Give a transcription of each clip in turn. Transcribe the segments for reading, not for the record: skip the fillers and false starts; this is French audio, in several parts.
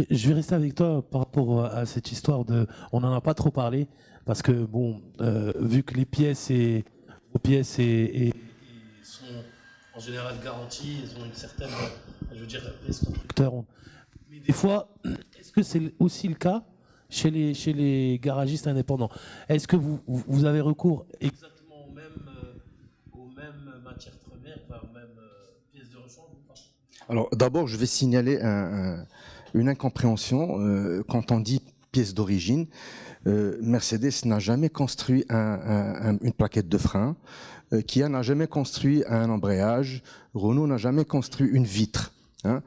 Je vais rester avec toi par rapport à cette histoire de. On n'en a pas trop parlé parce que bon, vu que les pièces et vos pièces et sont en général garanties, elles ont une certaine, je veux dire, les constructeurs ont. Mais des fois, est-ce que c'est aussi le cas chez les garagistes indépendants? Est-ce que vous avez recours exactement aux mêmes matières premières, enfin, aux mêmes pièces de rechange ou pas? Alors d'abord, je vais signaler une incompréhension. Quand on dit pièce d'origine, Mercedes n'a jamais construit une plaquette de frein, Kia n'a jamais construit un embrayage, Renault n'a jamais construit une vitre. Hein.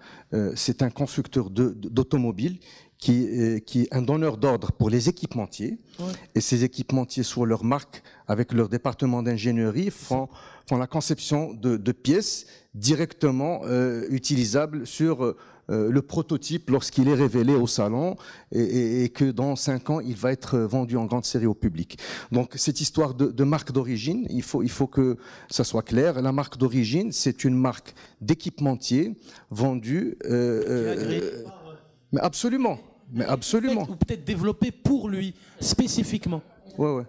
C'est un constructeur d'automobile qui est un donneur d'ordre pour les équipementiers. Ouais. Et ces équipementiers, sur leur marque, avec leur département d'ingénierie, font la conception de pièces directement utilisables sur le prototype lorsqu'il est révélé au salon et que dans 5 ans, il va être vendu en grande série au public. Donc cette histoire de marque d'origine, il faut que ça soit clair. La marque d'origine, c'est une marque d'équipementier vendue... mais absolument, mais absolument. Ou peut-être développé pour lui, spécifiquement. Ouais. Ouais.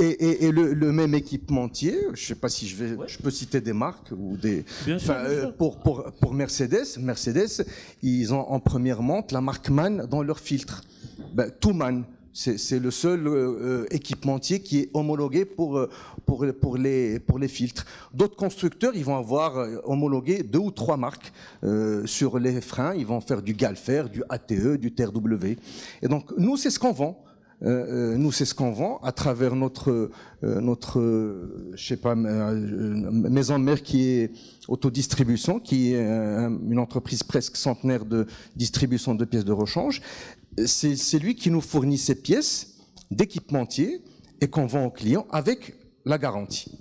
Et le même équipementier, je sais pas si je peux citer des marques ou des. Bien sûr. Pour Mercedes, ils ont en première monte la marque MAN dans leur filtre. Tout MAN. C'est le seul équipementier qui est homologué pour les filtres. D'autres constructeurs, ils vont avoir homologué 2 ou 3 marques sur les freins. Ils vont faire du Galfer, du ATE, du TRW. Et donc nous, c'est ce qu'on vend. Nous, c'est ce qu'on vend à travers notre je sais pas, maison mère qui est autodistribution, qui est une entreprise presque centenaire de distribution de pièces de rechange. C'est lui qui nous fournit ces pièces d'équipementier et qu'on vend aux clients avec la garantie.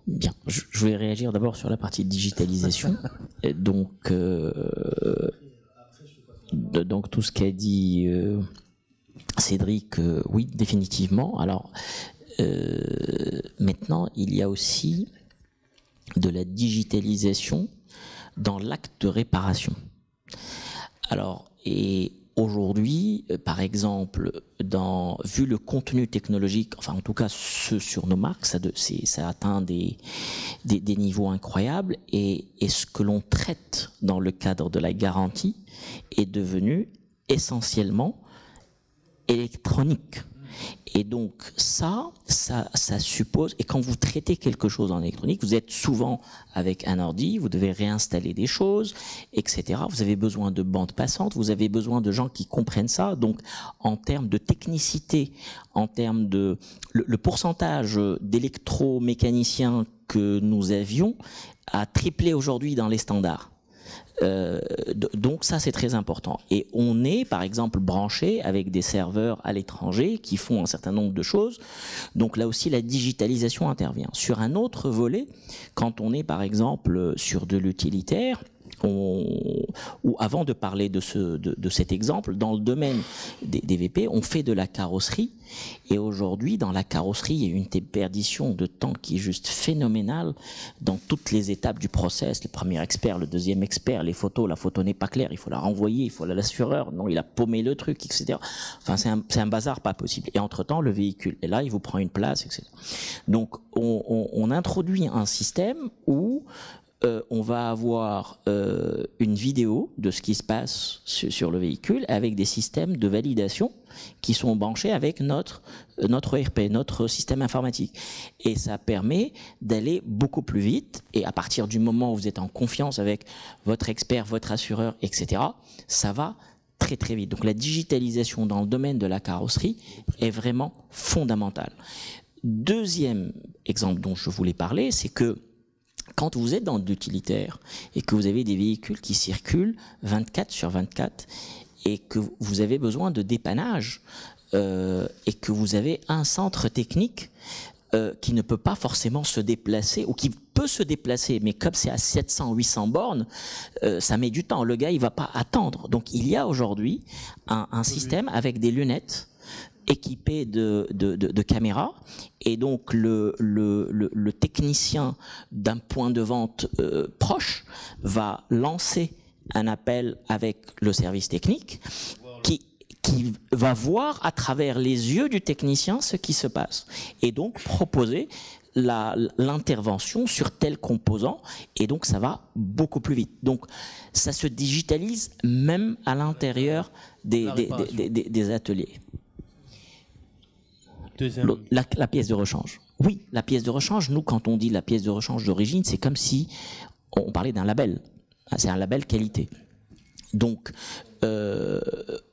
Bien, je vais réagir d'abord sur la partie digitalisation. Donc tout ce qu'a dit Cédric, oui, définitivement. Alors maintenant, il y a aussi de la digitalisation dans l'acte de réparation. Alors, et aujourd'hui, par exemple, vu le contenu technologique, enfin en tout cas ce sur nos marques, ça atteint des niveaux incroyables, et ce que l'on traite dans le cadre de la garantie est devenu essentiellement électronique. Et donc ça suppose, et quand vous traitez quelque chose en électronique, vous êtes souvent avec un ordi, vous devez réinstaller des choses, etc. Vous avez besoin de bandes passantes, vous avez besoin de gens qui comprennent ça. Donc en termes de technicité, en termes de... Le pourcentage d'électromécaniciens que nous avions a triplé aujourd'hui dans les standards. Donc ça, c'est très important. Et on est, par exemple, branché avec des serveurs à l'étranger qui font un certain nombre de choses. Donc là aussi, la digitalisation intervient. Sur un autre volet, quand on est, par exemple, sur de l'utilitaire, ou avant de parler de cet exemple, dans le domaine des VP, on fait de la carrosserie, et aujourd'hui dans la carrosserie il y a une déperdition de temps qui est juste phénoménale dans toutes les étapes du process. Le premier expert, le deuxième expert, les photos, la photo n'est pas claire, il faut la renvoyer, il faut l'assureur, non il a paumé le truc, etc. Enfin c'est un bazar pas possible. Et entre temps le véhicule est là, il vous prend une place, etc. Donc on introduit un système où on va avoir une vidéo de ce qui se passe sur le véhicule avec des systèmes de validation qui sont branchés avec notre ERP, notre système informatique. Et ça permet d'aller beaucoup plus vite. Et à partir du moment où vous êtes en confiance avec votre expert, votre assureur, etc., ça va très très vite. Donc la digitalisation dans le domaine de la carrosserie est vraiment fondamentale. Deuxième exemple dont je voulais parler, c'est que quand vous êtes dans l'utilitaire et que vous avez des véhicules qui circulent 24/24 et que vous avez besoin de dépannage et que vous avez un centre technique qui ne peut pas forcément se déplacer ou qui peut se déplacer, mais comme c'est à 700-800 bornes, ça met du temps. Le gars, il va pas attendre. Donc il y a aujourd'hui un système avec des lunettes équipés de caméras, et donc le technicien d'un point de vente proche va lancer un appel avec le service technique qui va voir à travers les yeux du technicien ce qui se passe, et donc proposer l'intervention sur tel composant, et donc ça va beaucoup plus vite. Donc ça se digitalise même à l'intérieur des ateliers. La pièce de rechange. Oui, la pièce de rechange, nous quand on dit la pièce de rechange d'origine, c'est comme si on parlait d'un label. C'est un label qualité. Donc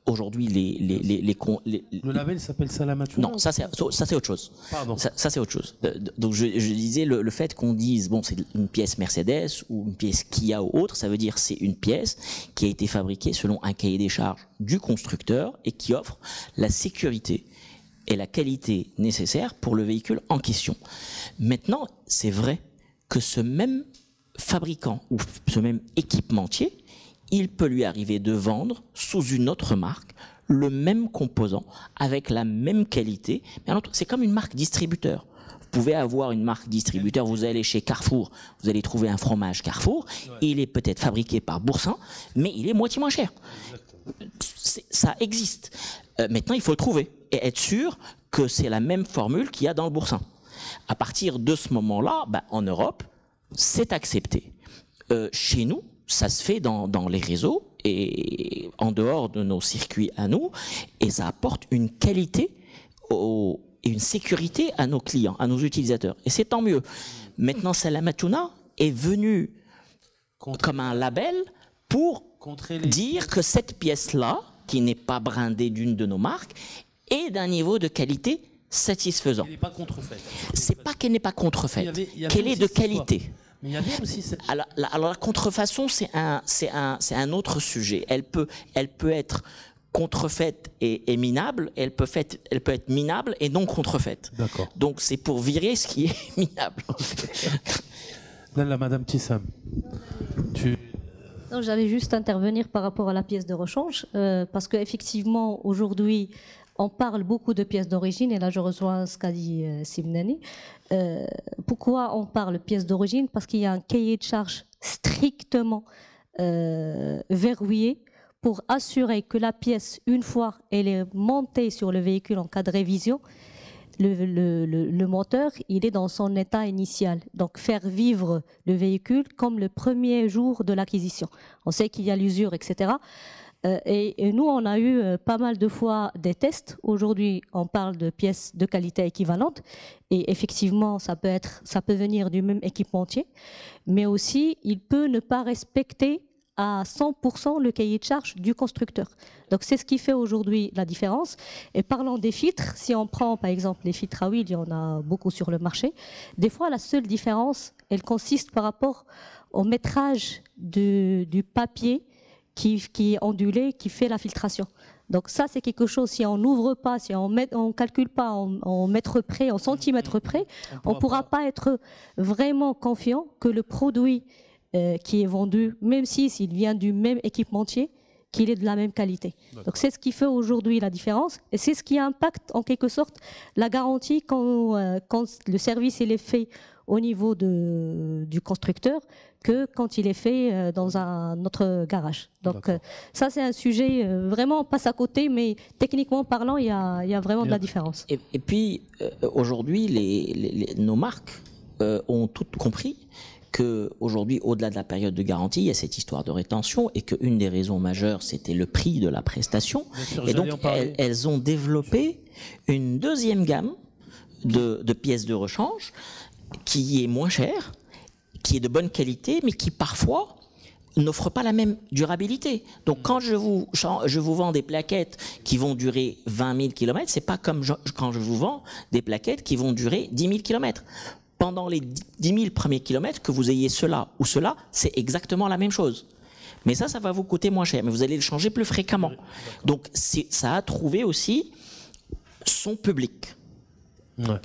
aujourd'hui le label s'appelle Salamatuna? Non, ça c'est autre chose. Pardon. Ça c'est autre chose. Donc je disais le fait qu'on dise bon, c'est une pièce Mercedes ou une pièce Kia ou autre, ça veut dire c'est une pièce qui a été fabriquée selon un cahier des charges du constructeur et qui offre la sécurité et la qualité nécessaire pour le véhicule en question. Maintenant, c'est vrai que ce même fabricant ou ce même équipementier, il peut lui arriver de vendre sous une autre marque le même composant avec la même qualité. C'est comme une marque distributeur. Vous pouvez avoir une marque distributeur, vous allez chez Carrefour, vous allez trouver un fromage Carrefour, il est peut-être fabriqué par Boursin, mais il est moitié moins cher. Ça existe. Maintenant, il faut le trouver et être sûr que c'est la même formule qu'il y a dans le Boursin. À partir de ce moment-là, en Europe, c'est accepté. Chez nous, ça se fait dans les réseaux et en dehors de nos circuits à nous, et ça apporte une qualité et une sécurité à nos clients, à nos utilisateurs. Et c'est tant mieux. Maintenant, Salamatuna est venu comme un label pour dire que cette pièce-là, qui n'est pas brindée d'une de nos marques, est d'un niveau de qualité satisfaisant. Elle n'est pas contrefaite. C'est pas qu'elle n'est pas contrefaite, qu'elle est de qualité. Mais il y a bien aussi cette... Alors la contrefaçon, c'est un autre sujet. Elle peut être contrefaite et minable, elle peut être minable et non contrefaite. D'accord. Donc c'est pour virer ce qui est minable. Là, Madame Tissam, Non, j'allais juste intervenir par rapport à la pièce de rechange, parce qu'effectivement, aujourd'hui, on parle beaucoup de pièces d'origine, et là je rejoins ce qu'a dit Simnani. Pourquoi on parle pièces d'origine? Parce qu'il y a un cahier de charge strictement verrouillé pour assurer que la pièce, une fois elle est montée sur le véhicule en cas de révision, le moteur, il est dans son état initial. Donc faire vivre le véhicule comme le premier jour de l'acquisition. On sait qu'il y a l'usure, etc. Et nous, on a eu pas mal de fois des tests. Aujourd'hui, on parle de pièces de qualité équivalente. Et effectivement, ça peut venir du même équipementier. Mais aussi, il peut ne pas respecter à 100% le cahier de charge du constructeur. Donc c'est ce qui fait aujourd'hui la différence. Et parlant des filtres, si on prend par exemple les filtres à huile, il y en a beaucoup sur le marché. Des fois, la seule différence, elle consiste par rapport au métrage du papier qui est ondulé, qui fait la filtration. Donc ça, c'est quelque chose, si on n'ouvre pas, si on ne calcule pas en mètres près, en centimètres près, on ne pourra pas être vraiment confiant que le produit qui est vendu, même s'il vient du même équipementier, qu'il est de la même qualité. Donc c'est ce qui fait aujourd'hui la différence, et c'est ce qui impacte en quelque sorte la garantie quand le service il est fait au niveau du constructeur que quand il est fait dans un autre garage. Donc ça c'est un sujet vraiment on passe à côté, mais techniquement parlant il y a vraiment de la différence. Et puis aujourd'hui nos marques ont toutes compris qu'aujourd'hui, au-delà de la période de garantie, il y a cette histoire de rétention et qu'une des raisons majeures, c'était le prix de la prestation. Et donc, elles ont développé une deuxième gamme de pièces de rechange qui est moins chère, qui est de bonne qualité, mais qui parfois n'offre pas la même durabilité. Donc, quand je vous vends des plaquettes qui vont durer 20 000 km, c'est pas comme quand je vous vends des plaquettes qui vont durer 10 000 km. Pendant les 10 000 premiers kilomètres, que vous ayez cela ou cela, c'est exactement la même chose. Mais ça va vous coûter moins cher, mais vous allez le changer plus fréquemment. Donc ça a trouvé aussi son public. Ouais.